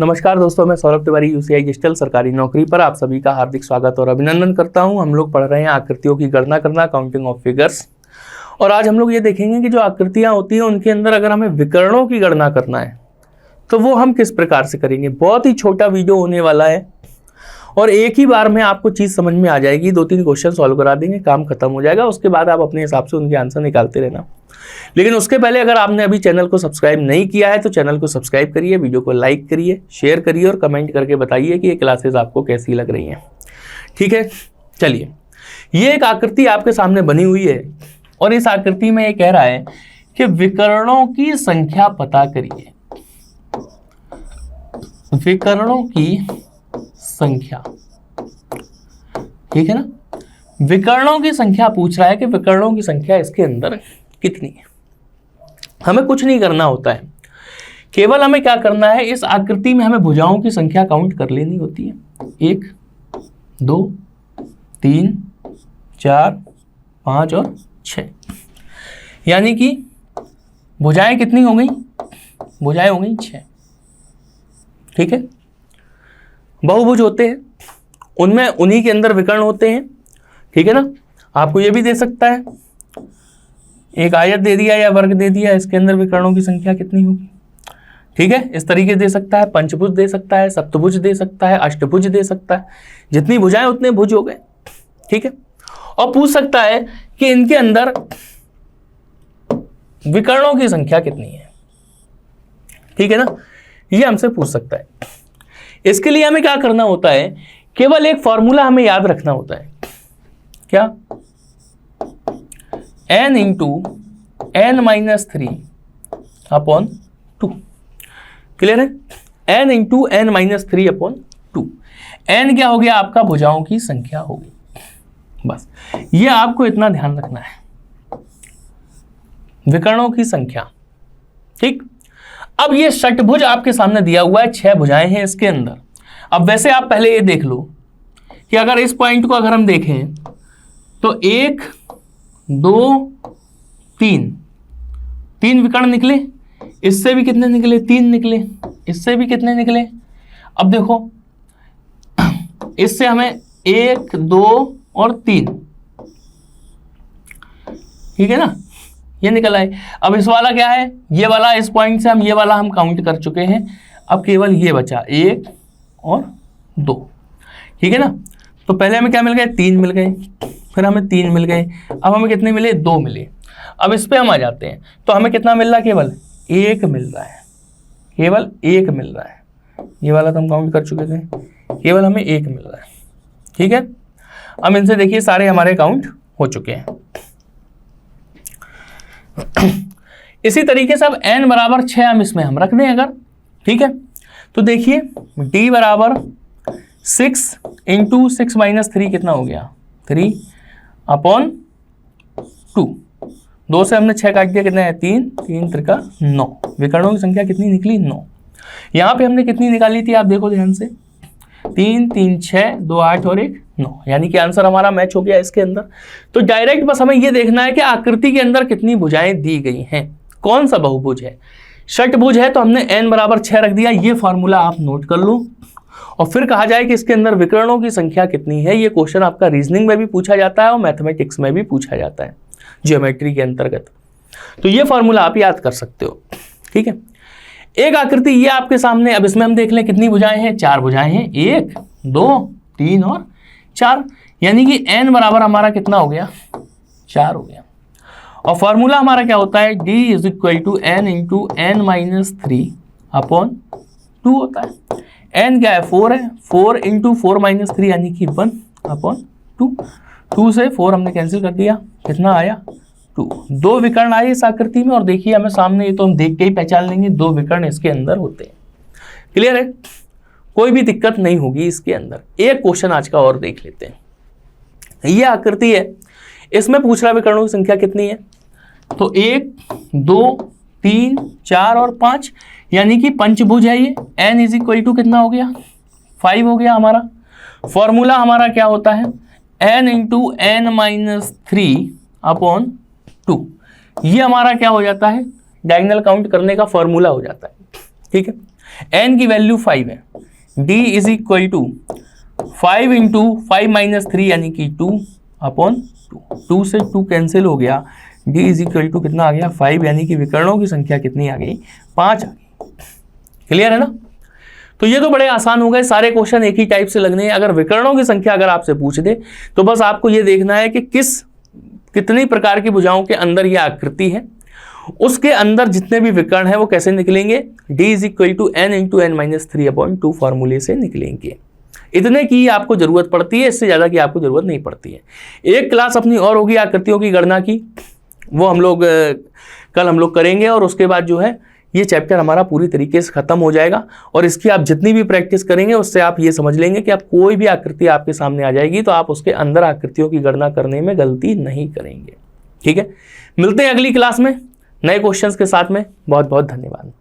नमस्कार दोस्तों, मैं सौरभ तिवारी यूसीआई डिजिटल सरकारी नौकरी पर आप सभी का हार्दिक स्वागत और अभिनंदन करता हूं। हम लोग पढ़ रहे हैं आकृतियों की गणना करना, काउंटिंग ऑफ फिगर्स। और आज हम लोग ये देखेंगे कि जो आकृतियां होती हैं उनके अंदर अगर हमें विकर्णों की गणना करना है तो वो हम किस प्रकार से करेंगे। बहुत ही छोटा वीडियो होने वाला है और एक ही बार में आपको चीज़ समझ में आ जाएगी। 2-3 क्वेश्चन सॉल्व करा देंगे, काम खत्म हो जाएगा। उसके बाद आप अपने हिसाब से उनके आंसर निकालते रहना। लेकिन उसके पहले अगर आपने अभी चैनल को सब्सक्राइब नहीं किया है तो चैनल को सब्सक्राइब करिए, वीडियो को लाइक करिए, शेयर करिए और कमेंट करके बताइए कि ये क्लासेस आपको कैसी लग रही हैं। ठीक है, चलिए। ये एक आकृति आपके सामने बनी हुई है और इस आकृति में ये कह रहा है कि विकर्णों की संख्या पता करिए। विकर्णों की संख्या, ठीक है ना। विकर्णों की संख्या पूछ रहा है कि विकर्णों की संख्या इसके अंदर कितनी है। हमें कुछ नहीं करना होता है, केवल हमें क्या करना है, इस आकृति में हमें भुजाओं की संख्या काउंट कर लेनी होती है। 1, 2, 3, 4, 5 और 6। यानी कि भुजाएं कितनी हो गई? भुजाएं हो गई 6। ठीक है। बहुभुज होते हैं, उनमें उन्हीं के अंदर विकर्ण होते हैं। ठीक है ना। आपको ये भी दे सकता है, एक आयत दे दिया या वर्ग दे दिया, इसके अंदर विकर्णों की संख्या कितनी होगी। ठीक है, इस तरीके दे सकता है। पंचभुज दे सकता है, सप्तभुज दे सकता है, अष्टभुज दे सकता है। जितनी भुजाएं उतने भुज हो गए। ठीक है। और पूछ सकता है कि इनके अंदर विकर्णों की संख्या कितनी है। ठीक है ना, ये हमसे पूछ सकता है। इसके लिए हमें क्या करना होता है, केवल एक फॉर्मूला हमें याद रखना होता है। क्या? n into n-3 upon 2। Clear है? n into n-3 upon 2। n क्या हो गया? आपका भुजाओं की संख्या होगी। बस ये आपको इतना ध्यान रखना है, विकर्णों की संख्या। ठीक। अब ये षटभुज आपके सामने दिया हुआ है, 6 भुजाएं हैं इसके अंदर। अब वैसे आप पहले ये देख लो कि अगर इस पॉइंट को अगर हम देखें तो 1, 2, 3 विकर्ण निकले। इससे भी कितने निकले? 3 निकले। इससे भी कितने निकले? अब देखो, इससे हमें 1, 2 और 3, ठीक है ना, ये निकल आए। अब इस वाला क्या है? ये वाला, इस पॉइंट से हम ये वाला हम काउंट कर चुके हैं। अब केवल ये बचा 1 और 2। ठीक है ना। तो पहले हमें क्या मिल गए? 3 मिल गए, फिर हमें 3 मिल गए। अब हमें कितने मिले? 2 मिले। अब इस पे हम आ जाते हैं तो हमें कितना मिल रहा है? केवल 1 मिल रहा है। केवल 1 मिल रहा है। ये वाला तो हम काउंट कर चुके थे, केवल हमें 1 मिल रहा है। ठीक है। अब इनसे देखिए सारे हमारे काउंट हो चुके हैं। इसी तरीके से अब n बराबर 6 हम इसमें हम रख दें अगर। ठीक है। तो देखिए d बराबर 6 इंटू 6 माइनस 3 कितना हो गया? 3 अपॉन 2। 2 से हमने 6 काट दिया, कितना है? 3, 3 त्रिका 9। विकर्णों की संख्या कितनी निकली? 9। यहाँ पे हमने कितनी निकाली थी? आप देखो ध्यान से, 3, 3, 6, 2, 8 और 1, 9। यानी कि आंसर हमारा मैच हो गया इसके अंदर। तो डायरेक्ट बस हमें ये देखना है कि आकृति के अंदर कितनी भुजाएं दी गई हैं, कौन सा बहुभुज है। षटभुज है तो हमने n बराबर 6 रख दिया। ये फॉर्मूला आप नोट कर लो और फिर कहा जाए कि इसके अंदर विकर्णों की संख्या कितनी है। ये क्वेश्चन आपका रीजनिंग में भी पूछा जाता है और मैथमेटिक्स में भी पूछा जाता है, ज्योमेट्री के अंतर्गत। तो ये फॉर्मूला आप याद कर सकते हो। ठीक है। एक आकृति ये आपके सामने। अब इसमें हम देख लें कितनी भुजाएं हैं? 4 भुजाएं हैं, 1, 2, 3 और 4। यानी कि n बराबर हमारा कितना हो गया? 4 हो गया। और फॉर्मूला हमारा क्या होता है? d is equal to n into n-3 upon 2 होता है। n क्या है? 4 है। 4 इंटू 4-3 यानी कि 1 अपॉन 2। 2 से 4 हमने कैंसिल कर दिया, कितना आया? 2। 2 विकर्ण आए इस आकृति में। और देखिए हमें सामने, ये तो हम देख के ही पहचान लेंगे, 2 विकर्ण इसके अंदर होते हैं। क्लियर है? कोई भी दिक्कत नहीं होगी इसके अंदर। एक क्वेश्चन आज का और देख लेते हैं। ये आकृति है, इसमें पूछ रहा विकर्णों की संख्या कितनी है। तो 1, 2, 3, 4 और 5, यानी कि पंचभुज है ये। n इज इक्वल टू कितना हो गया? 5 हो गया हमारा। फॉर्मूला हमारा क्या होता है? n into n-3 upon 2। ये हमारा क्या हो जाता है? डायगोनल काउंट करने का फॉर्मूला हो जाता है। ठीक है। n की वैल्यू 5 है, d is equal to 5 into 5 minus 3 यानी कि 2/2, 2 से 2 कैंसिल हो गया, d इज इक्वल टू कितना आ गया 5, यानी कि विकर्णों की संख्या कितनी आ गई 5 आ गई। क्लियर है ना? तो ये तो बड़े आसान हो गए, सारे क्वेश्चन एक ही टाइप से लगने हैं। अगर विकर्णों की संख्या अगर आपसे पूछ दे तो बस आपको ये देखना है कि कितनी प्रकार की भुजाओं के अंदर ये आकृति है, उसके अंदर जितने भी विकर्ण है वो कैसे निकलेंगे, d is equal to n into n minus 3/2 फॉर्मूले से निकलेंगे। इतने की आपको जरूरत पड़ती है, इससे ज्यादा की आपको जरूरत नहीं पड़ती है। एक क्लास अपनी और होगी आकृतियों की गणना की, वो हम लोग कल हम लोग करेंगे, और उसके बाद जो है ये चैप्टर हमारा पूरी तरीके से खत्म हो जाएगा। और इसकी आप जितनी भी प्रैक्टिस करेंगे उससे आप ये समझ लेंगे कि आप कोई भी आकृति आपके सामने आ जाएगी तो आप उसके अंदर आकृतियों की गणना करने में गलती नहीं करेंगे। ठीक है, मिलते हैं अगली क्लास में नए क्वेश्चंस के साथ में। बहुत बहुत धन्यवाद।